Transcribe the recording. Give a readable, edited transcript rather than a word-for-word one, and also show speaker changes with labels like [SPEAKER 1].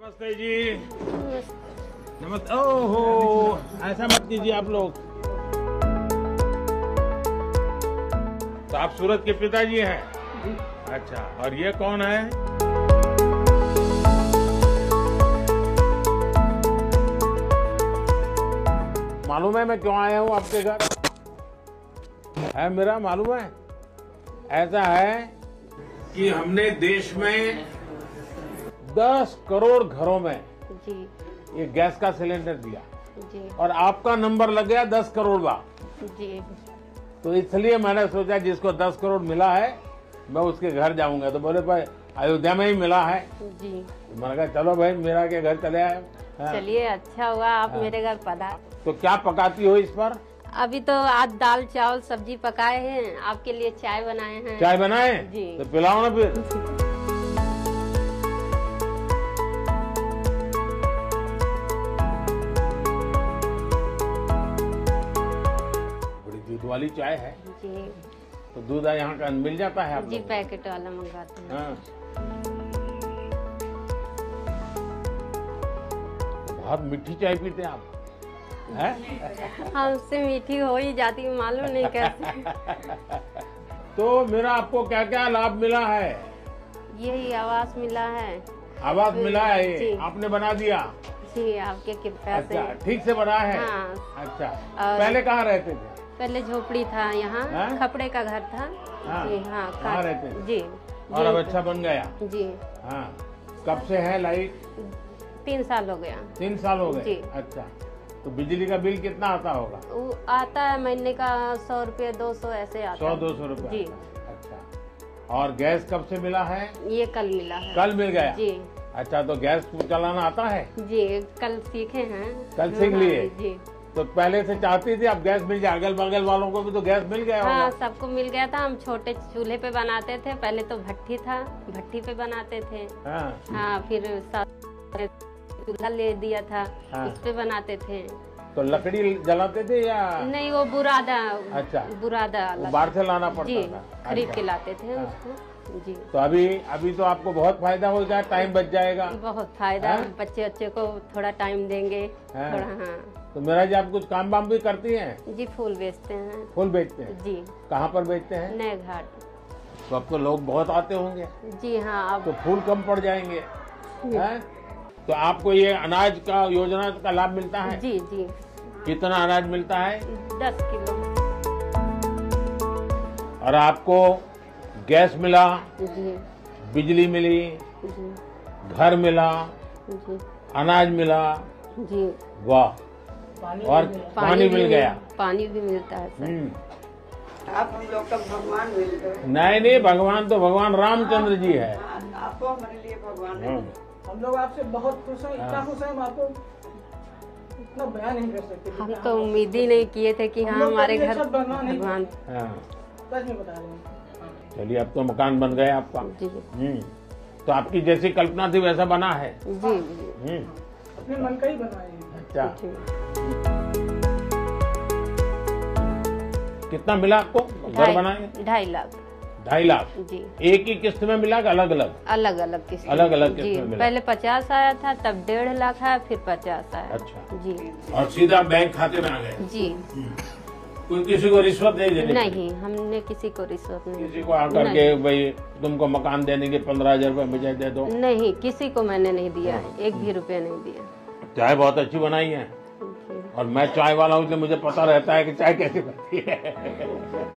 [SPEAKER 1] नमस्ते जी। नमस्ते। ओहो, ऐसा मत कीजिए आप लोग। तो आप सूरज के पिताजी हैं? अच्छा, और ये कौन है? मालूम है मैं क्यों आया हूँ आपके घर? है मेरा मालूम है? ऐसा है कि हमने देश में 10 करोड़ घरों में
[SPEAKER 2] जी
[SPEAKER 1] ये गैस का सिलेंडर दिया
[SPEAKER 2] जी
[SPEAKER 1] और आपका नंबर लग गया 10 करोड़ बार।
[SPEAKER 2] जी
[SPEAKER 1] तो इसलिए मैंने सोचा जिसको 10 करोड़ मिला है मैं उसके घर जाऊंगा। तो बोले भाई अयोध्या में ही मिला है।
[SPEAKER 2] जी
[SPEAKER 1] तो मैंने कहा चलो भाई मेरा के घर चले आए। हाँ।
[SPEAKER 2] चलिए, अच्छा हुआ आप मेरे घर पधार।
[SPEAKER 1] तो क्या पकाती हो इस पर?
[SPEAKER 2] अभी तो आज दाल चावल सब्जी पकाए हैं, आपके लिए चाय बनाए हैं।
[SPEAKER 1] चाय बनाए?
[SPEAKER 2] जी।
[SPEAKER 1] तो पिलाओ ना फिर। बड़ी दूध वाली चाय है।
[SPEAKER 2] जी
[SPEAKER 1] तो दूध यहाँ का मिल जाता है आप
[SPEAKER 2] जी,
[SPEAKER 1] लोगों को?
[SPEAKER 2] पैकेट वाला मंगाते हैं।
[SPEAKER 1] हाँ। बहुत मीठी चाय पीते हैं आप, हैं?
[SPEAKER 2] हमसे मीठी हो ही जाती है, मालूम नहीं कैसे।
[SPEAKER 1] तो मेरा आपको क्या क्या लाभ मिला है?
[SPEAKER 2] यही आवास मिला है।
[SPEAKER 1] आवास मिला है?
[SPEAKER 2] जी।
[SPEAKER 1] आपने बना दिया?
[SPEAKER 2] जी, आपके कृपया से।
[SPEAKER 1] अच्छा, ठीक से बना है?
[SPEAKER 2] हाँ।
[SPEAKER 1] अच्छा,
[SPEAKER 2] और-
[SPEAKER 1] पहले कहाँ रहते थे?
[SPEAKER 2] पहले झोपड़ी था यहाँ,
[SPEAKER 1] हाँ?
[SPEAKER 2] खपड़े का घर था।
[SPEAKER 1] हाँ।
[SPEAKER 2] जी हाँ,
[SPEAKER 1] कहाँ रहते थे?
[SPEAKER 2] जी
[SPEAKER 1] और अब
[SPEAKER 2] जी,
[SPEAKER 1] अच्छा बन गया?
[SPEAKER 2] जी
[SPEAKER 1] हाँ। कब से है लाइट?
[SPEAKER 2] 3 साल हो गया।
[SPEAKER 1] 3 साल हो गए?
[SPEAKER 2] जी।
[SPEAKER 1] अच्छा, तो बिजली का बिल कितना आता होगा?
[SPEAKER 2] वो आता है महीने का 100 रुपये 200 ऐसे आता
[SPEAKER 1] 100-200
[SPEAKER 2] है।
[SPEAKER 1] रुपए?
[SPEAKER 2] जी।
[SPEAKER 1] अच्छा, और गैस कब से मिला है?
[SPEAKER 2] ये कल मिला है।
[SPEAKER 1] कल मिल गया?
[SPEAKER 2] जी
[SPEAKER 1] अच्छा, तो गैस चलाना आता है?
[SPEAKER 2] जी, कल सीखे हैं।
[SPEAKER 1] कल सीख लिए?
[SPEAKER 2] जी
[SPEAKER 1] तो पहले से चाहती थी अब गैस मिल जाए? अगल बगल वालों को भी तो गैस मिल गया
[SPEAKER 2] हाँ,
[SPEAKER 1] होगा?
[SPEAKER 2] सबको मिल गया था। हम छोटे चूल्हे पे बनाते थे, पहले तो भट्टी था, भट्टी पे बनाते थे।
[SPEAKER 1] हाँ।
[SPEAKER 2] हाँ, फिर चूल्हा ले दिया था,
[SPEAKER 1] हाँ।
[SPEAKER 2] उस पे बनाते थे।
[SPEAKER 1] तो लकड़ी जलाते थे या?
[SPEAKER 2] नहीं, वो बुरादा।
[SPEAKER 1] अच्छा।
[SPEAKER 2] बुरादा
[SPEAKER 1] वो बाहर से लाना पड़ता
[SPEAKER 2] जी,
[SPEAKER 1] था?
[SPEAKER 2] खरीद
[SPEAKER 1] अच्छा।
[SPEAKER 2] के लाते थे
[SPEAKER 1] हाँ।
[SPEAKER 2] उसको। जी,
[SPEAKER 1] तो अभी तो आपको बहुत फायदा हो गया, टाइम बच जाएगा।
[SPEAKER 2] बहुत फायदा।
[SPEAKER 1] हाँ?
[SPEAKER 2] बच्चे को थोड़ा टाइम देंगे।
[SPEAKER 1] हाँ।
[SPEAKER 2] थोड़ा हाँ।
[SPEAKER 1] तो मेरा जी आप कुछ काम वाम भी करती हैं?
[SPEAKER 2] जी, फूल बेचते हैं।
[SPEAKER 1] फूल बेचते हैं?
[SPEAKER 2] जी,
[SPEAKER 1] कहाँ पर बेचते हैं?
[SPEAKER 2] नए घाट।
[SPEAKER 1] तो अब तो लोग बहुत आते होंगे,
[SPEAKER 2] जी हाँ। अब
[SPEAKER 1] तो फूल कम पड़ जाएंगे, हैं? तो आपको ये अनाज का योजना का लाभ मिलता है?
[SPEAKER 2] जी जी,
[SPEAKER 1] कितना अनाज मिलता है?
[SPEAKER 2] 10 किलो।
[SPEAKER 1] और आपको गैस मिला,
[SPEAKER 2] जी
[SPEAKER 1] बिजली मिली,
[SPEAKER 2] जी
[SPEAKER 1] घर मिला,
[SPEAKER 2] जी
[SPEAKER 1] अनाज मिला,
[SPEAKER 2] जी।
[SPEAKER 1] वाह। और पानी मिल गया।
[SPEAKER 2] पानी भी मिलता है सर।
[SPEAKER 3] आप हम लोग का भगवान मिल गए।
[SPEAKER 1] नहीं, भगवान तो भगवान रामचंद्र जी है।
[SPEAKER 3] आपको हमारे लिए भगवान है।
[SPEAKER 1] हाँ।
[SPEAKER 4] हम लोग आपसे बहुत खुश हैं, इतना खुश हैं हम आपको इतना बयान नहीं कर सकते।
[SPEAKER 2] हम तो उम्मीद ही नहीं किए थे कि
[SPEAKER 4] हम
[SPEAKER 2] हाँ
[SPEAKER 4] लोग
[SPEAKER 2] हमारे
[SPEAKER 4] कभी
[SPEAKER 2] घर
[SPEAKER 4] ऐसा बनना नहीं।
[SPEAKER 2] भगवान।
[SPEAKER 1] हाँ।
[SPEAKER 4] सच में बता रहे हैं।
[SPEAKER 1] चलिए, अब तो मकान बन गया आपका।
[SPEAKER 2] जी
[SPEAKER 1] तो आपकी जैसी कल्पना थी वैसा बना है?
[SPEAKER 2] जी जी
[SPEAKER 4] अपने मन का ही बनाए हैं।
[SPEAKER 1] अच्छा,
[SPEAKER 2] जी।
[SPEAKER 1] कितना मिला आपको घर बनाए?
[SPEAKER 2] 2.5 लाख।
[SPEAKER 1] 2.5 लाख?
[SPEAKER 2] जी,
[SPEAKER 1] एक ही किस्त में मिला कि अलग अलग?
[SPEAKER 2] अलग अलग किस्त।
[SPEAKER 1] अलग-अलग
[SPEAKER 2] जी,
[SPEAKER 1] किस्त में मिला।
[SPEAKER 2] पहले 50 आया था, तब 1.5 लाख आया, फिर 50 आया।
[SPEAKER 1] अच्छा।
[SPEAKER 2] जी
[SPEAKER 1] और सीधा बैंक खाते में आ गए?
[SPEAKER 2] जी।
[SPEAKER 1] कोई किसी को रिश्वत नहीं देनी?
[SPEAKER 2] नहीं, हमने किसी को रिश्वत नहीं
[SPEAKER 1] किसी को आकर के भाई तुमको मकान देने के 15,000 रुपए मुझे दे दो?
[SPEAKER 2] नहीं, किसी को मैंने नहीं दिया है, 1 भी रुपया नहीं दिया।
[SPEAKER 1] चाय बहुत अच्छी बनाई है,
[SPEAKER 2] जी।
[SPEAKER 1] और मैं चाय वाला हूँ इसलिए मुझे पता रहता है कि चाय कैसे बनती है।